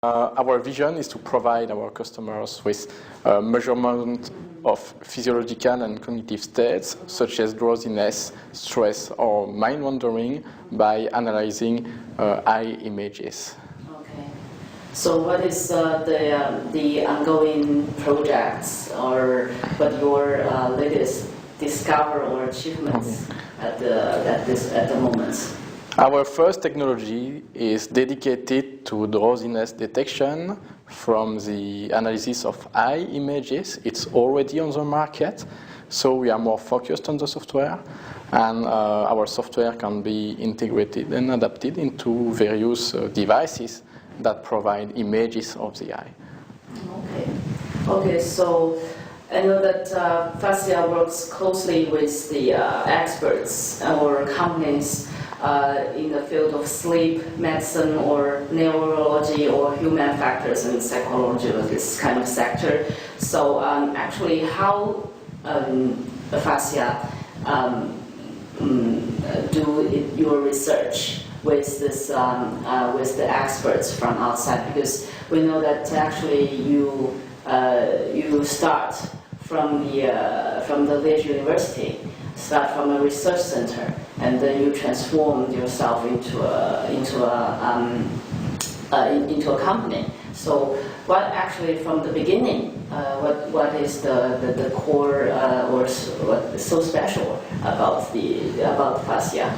Our vision is to provide our customers with measurement of physiological and cognitive states, such as drowsiness, stress, or mind wandering, by analyzing eye images. Okay. So what is the ongoing projects, or what your latest discovery or achievements at the moment? Our first technology is dedicated to drowsiness detection from the analysis of eye images. It's already on the market, so we are more focused on the software, and our software can be integrated and adapted into various devices that provide images of the eye. Okay, so I know that Phasia works closely with the experts or companies in the field of sleep medicine or neurology or human factors and psychology, or this kind of sector. So actually, how Phasia do your research with this with the experts from outside? Because we know that actually you start from the Liège University, start from a research center, and then you transformed yourself into a company. So, what actually from the beginning, what is the core or what is so special about Phasia?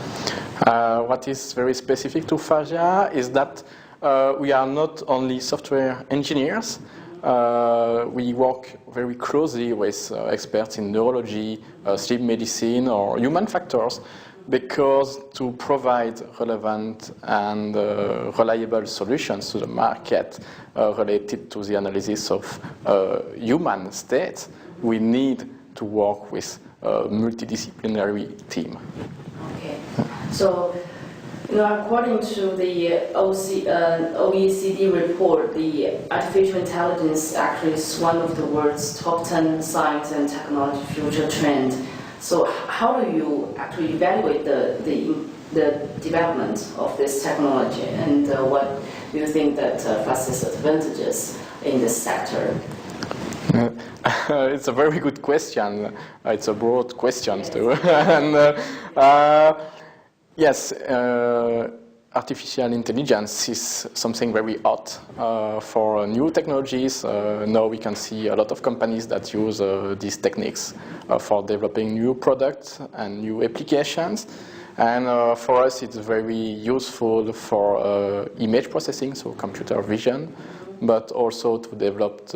What is very specific to Phasia is that we are not only software engineers. We work very closely with experts in neurology, sleep medicine, or human factors, because to provide relevant and reliable solutions to the market related to the analysis of human states, we need to work with a multidisciplinary team. Okay. So, according to the OECD report, the artificial intelligence actually is one of the world's top 10 science and technology future trends. So how do you actually evaluate the development of this technology, and what do you think that Phasia's advantages in this sector? It's a very good question. It's a broad question too. And, yes, artificial intelligence is something very hot for new technologies. Now we can see a lot of companies that use these techniques for developing new products and new applications. And for us, it's very useful for image processing, so computer vision, but also to develop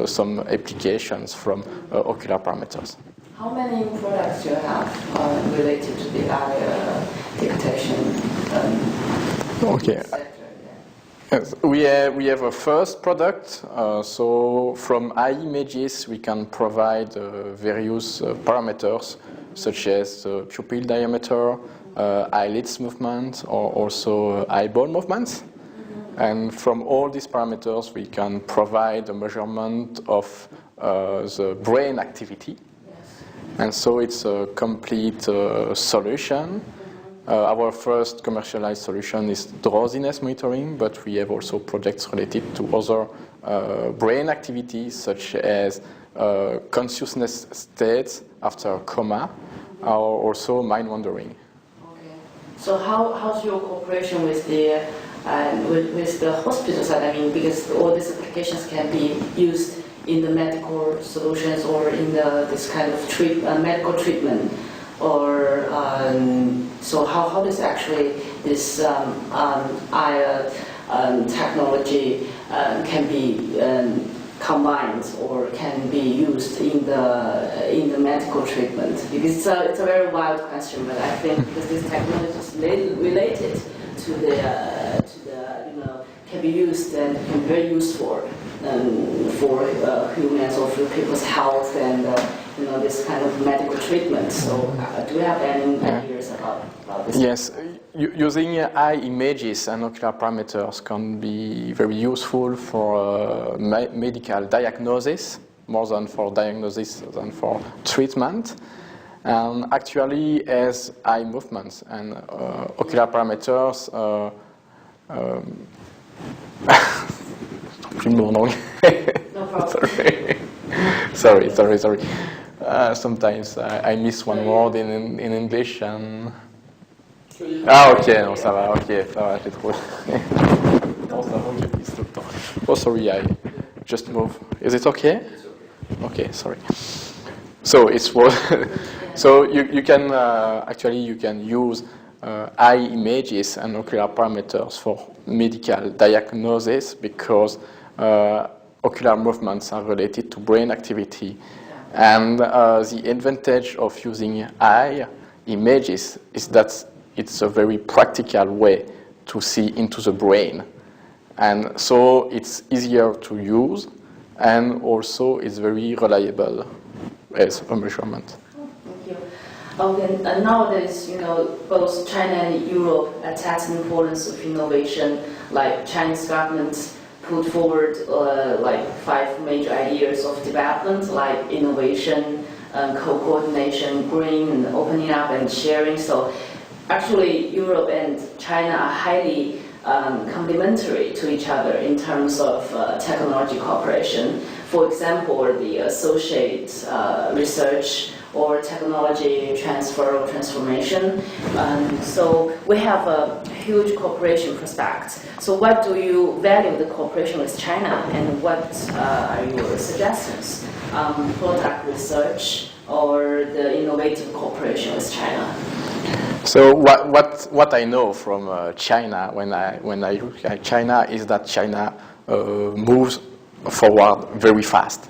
some applications from ocular parameters. How many products do you have related to the eye detection sector? Yes, we have a first product. So from eye images, we can provide various parameters, such as pupil diameter, eyelids movement, or also eyeball movements. Mm-hmm. And from all these parameters, we can provide a measurement of the brain activity. And so it's a complete solution. Our first commercialized solution is drowsiness monitoring, but we have also projects related to other brain activities, such as consciousness states after coma, or also mind wandering. Okay. So how's your cooperation with the hospital side? I mean, because all these applications can be used in the medical solutions or in this kind of medical treatment, or so how does actually this technology can be combined or can be used in the medical treatment? Because it's a very wild question, but I think because this technology is related to the can be used and can be very useful for humans or for people's health and this kind of medical treatment. So do you have any ideas about this? Yes, using eye images and ocular parameters can be very useful for medical diagnosis, more than for diagnosis than for treatment. And actually, as eye movements and ocular parameters plus le mot en anglais. No problem. Sorry. Sometimes I miss one word in English and... Ah ok, non ça va, j'ai trop... Non, ça va, j'ai mis tout le temps. Oh sorry, I just move. Is it okay? Okay, sorry. So it was... So you can actually you can use eye images and ocular parameters for medical diagnosis because ocular movements are related to brain activity. And the advantage of using eye images is that it's a very practical way to see into the brain. And so it's easier to use and also it's very reliable as a measurement. Thank you. Okay, and nowadays, both China and Europe attach the importance of innovation. Like Chinese government put forward 5 major ideas of development, like innovation, co-coordination, green, and opening up and sharing. So actually, Europe and China are highly complementary to each other in terms of technology cooperation. For example, the associate research or technology transfer or transformation. So we have a huge cooperation prospect. So what do you value the cooperation with China and what are your suggestions? Product research or the innovative cooperation with China? So what I know from China when I look at China is that China moves forward very fast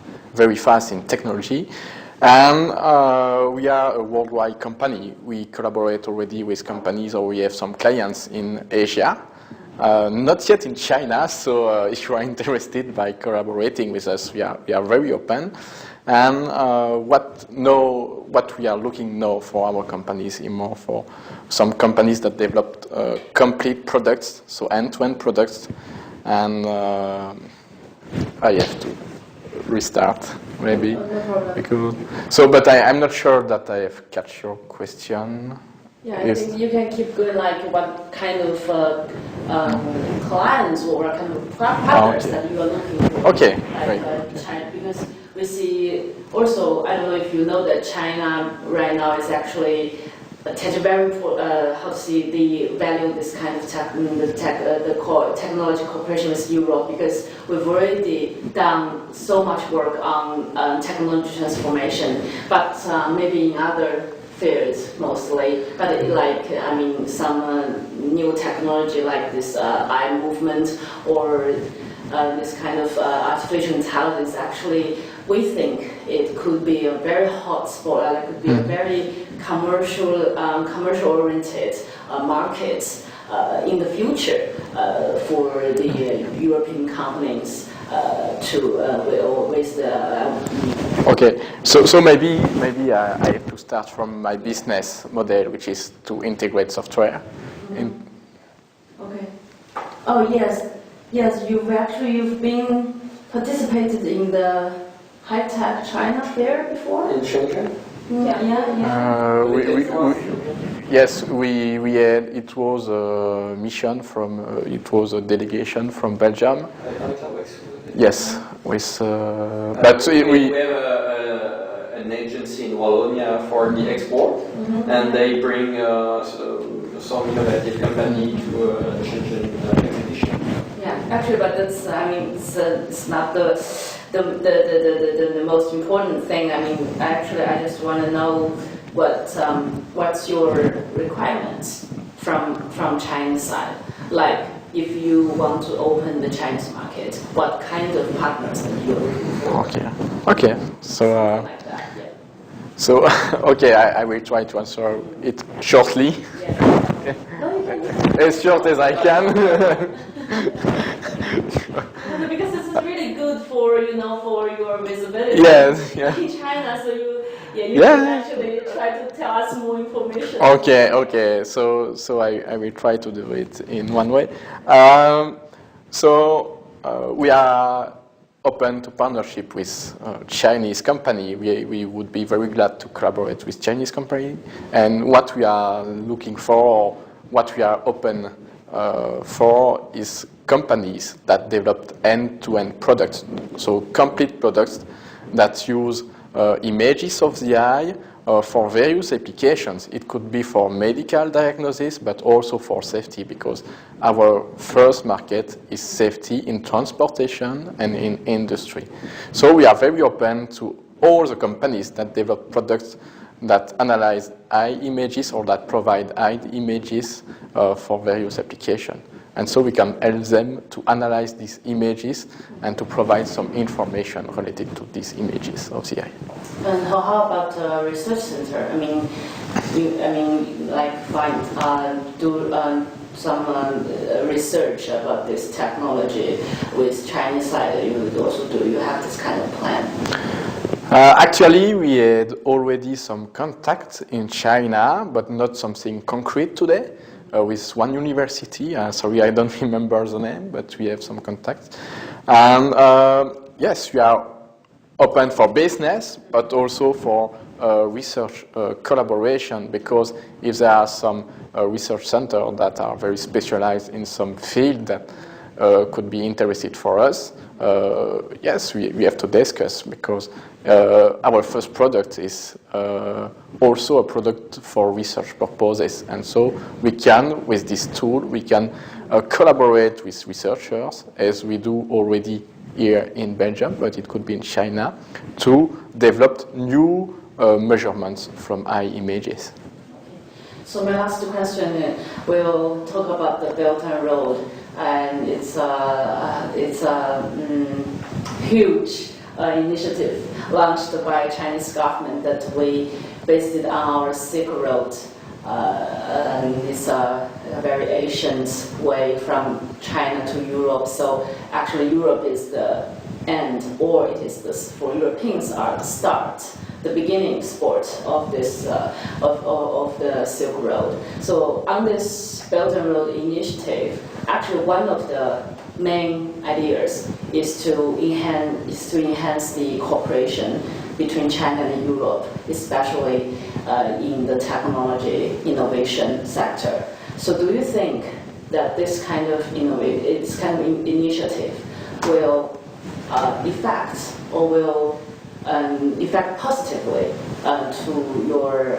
in technology. And we are a worldwide company. We collaborate already with companies, or we have some clients in Asia. Not yet in China, so if you are interested by collaborating with us, we are very open. And what we are looking now for our companies is more for some companies that developed complete products, so end-to-end products. And I have to restart, maybe. No problem. So, but I'm not sure that I have catch your question. Yeah, I think you can keep going, like what kind of clients or what kind of partners that you are looking for. Okay, like, China, because we see also, I don't know if you know that China right now is actually very the value of this kind of technology cooperation with Europe, because we've already done so much work on technology transformation, but maybe in other fields mostly, but some new technology like this eye movement or this kind of artificial intelligence, actually we think it could be a very hot spot, it could be a very commercial-oriented market in the future for the European companies with the. Okay, so maybe I have to start from my business model, which is to integrate software. Okay. Oh yes. You've been participated in the high-tech China fair before. In Shenzhen? Yeah. Yes, we had. It was a mission from. It was a delegation from Belgium. Yes, with. But we have an agency in Wallonia for the export, and they bring some innovative company to the Shenzhen exhibition. Yeah, actually, but that's. It's not the most important thing. I just want to know what's your requirements from Chinese side. Like, if you want to open the Chinese market, what kind of partners that you're looking for? Okay. So. Like that, yeah. So, okay, I will try to answer it shortly. Yeah. No, you can. As short as I can. Because this is really good for your visibility. Yes, yeah. In China, so you can actually try to tell us more information. Okay. So I will try to do it in one way. We are open to partnership with Chinese company. We would be very glad to collaborate with Chinese company. And what we are looking for, what we are open for is companies that developed end-to-end products, so complete products that use images of the eye for various applications. It could be for medical diagnosis, but also for safety, because our first market is safety in transportation and in industry. So we are very open to all the companies that develop products that analyze eye images or that provide eye images for various applications. And so we can help them to analyze these images and to provide some information related to these images of the eye. And how about research center? I mean, do some research about this technology with Chinese side. You would also do. You have this kind of plan. Actually, we had already some contacts in China, but not something concrete today. With one university, sorry, I don't remember the name, but we have some contacts. And yes, we are open for business, but also for research collaboration, because if there are some research centers that are very specialized in some field that could be interested for us, yes, we have to discuss, because our first product is also a product for research purposes. And so we can, with this tool, we can collaborate with researchers, as we do already here in Belgium, but it could be in China, to develop new measurements from eye images. So my last question, we'll talk about the Belt and Road, and it's a huge initiative launched by Chinese government that we based it on our Silk Road. And it's a very ancient way from China to Europe. So actually, Europe is the end, or it is for Europeans are the start, the beginning sport of this of the Silk Road. So on this Belt and Road initiative, actually one of the main ideas is to enhance the cooperation between China and Europe, especially in the technology innovation sector. So do you think that this kind of initiative will affect positively to your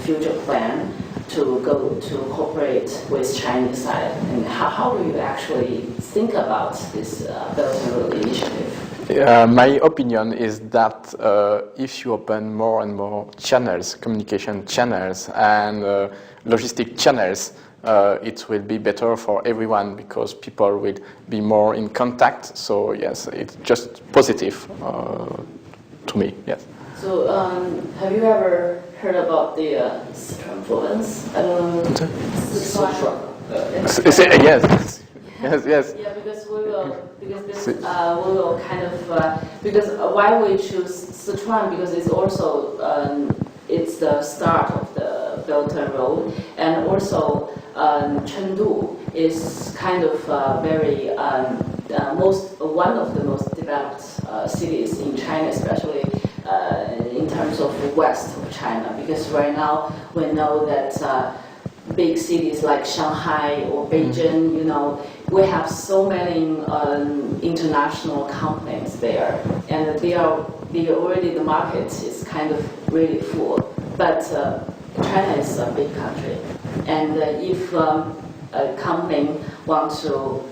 future plan to go to cooperate with Chinese side? And how do you actually think about this Belt and Road initiative? My opinion is that if you open more and more channels, communication channels and logistic channels, it will be better for everyone, because people will be more in contact. So yes, it's just positive to me, yes. So have you ever heard about the Sichuan province? I don't know. Sichuan. Yes. Yes. Yeah, because we will kind of because why we choose Sichuan, because it's also it's the start of the Belt and Road, and also Chengdu is kind of one of the most developed cities in China, especially in terms of the west of China. Because right now we know that big cities like Shanghai or Beijing, we have so many international companies there, and the market is kind of really full. But China is a big country, and if a company wants to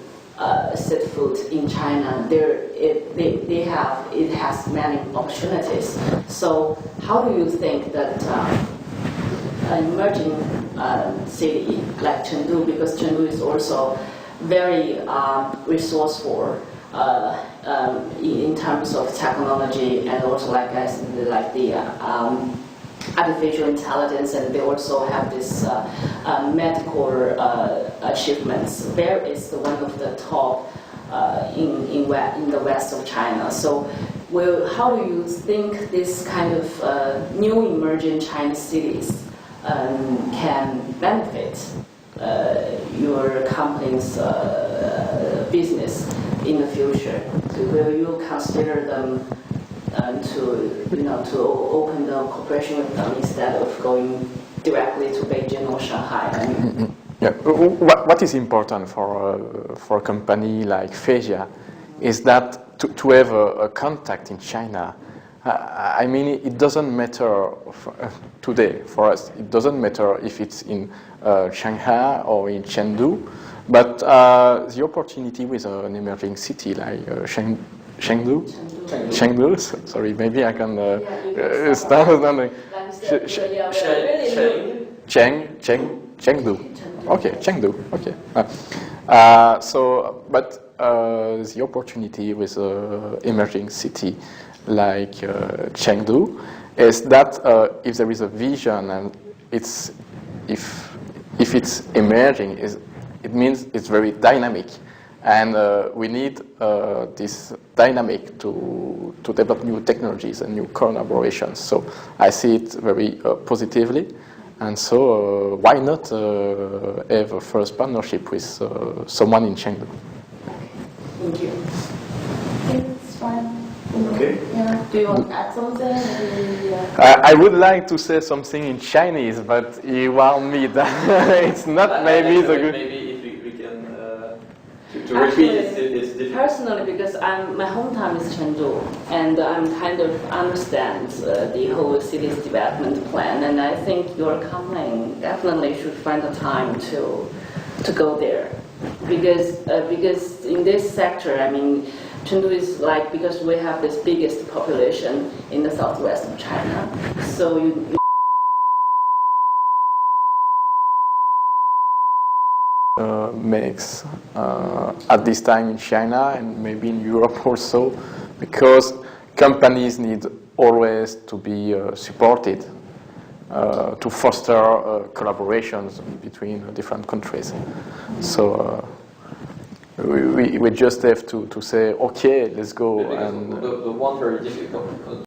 set foot in China, it has many opportunities. So how do you think that an emerging city like Chengdu, because Chengdu is also very resourceful in terms of technology, and also like the artificial intelligence, and they also have this medical achievements. There is one of the top in the west of China. So, how do you think this kind of new emerging Chinese cities can benefit your company's business in the future? So will you consider them to open the cooperation with them instead of going directly to Beijing or Shanghai? Yeah. What is important for a company like Phasia is that to have a contact in China. I mean, it doesn't matter today for us. It doesn't matter if it's in Shanghai or in Chengdu, but the opportunity with an emerging city like Chengdu. Sorry, maybe I can start with something. Chengdu. Okay, Chengdu. Okay. The opportunity with an emerging city like Chengdu is that if there is a vision and if it's emerging, it means it's very dynamic, and we need this dynamic to develop new technologies and new collaborations. So I see it very positively. And so, why not have a first partnership with someone in Chengdu? Thank you. It's fine. Okay. Yeah. Do you want to add something? I would like to say something in Chinese, but you want me that it's not maybe the good. Maybe if we can to repeat it's difficult. Personally, because my hometown is Chengdu, and I'm kind of understand the whole city's development plan, and I think your company definitely should find the time to go there, because in this sector, I mean, Chengdu is like, because we have this biggest population in the southwest of China, so you Makes at this time in China and maybe in Europe also, because companies need always to be supported to foster collaborations between different countries. So we just have to say, okay, let's go. Because And the one very difficult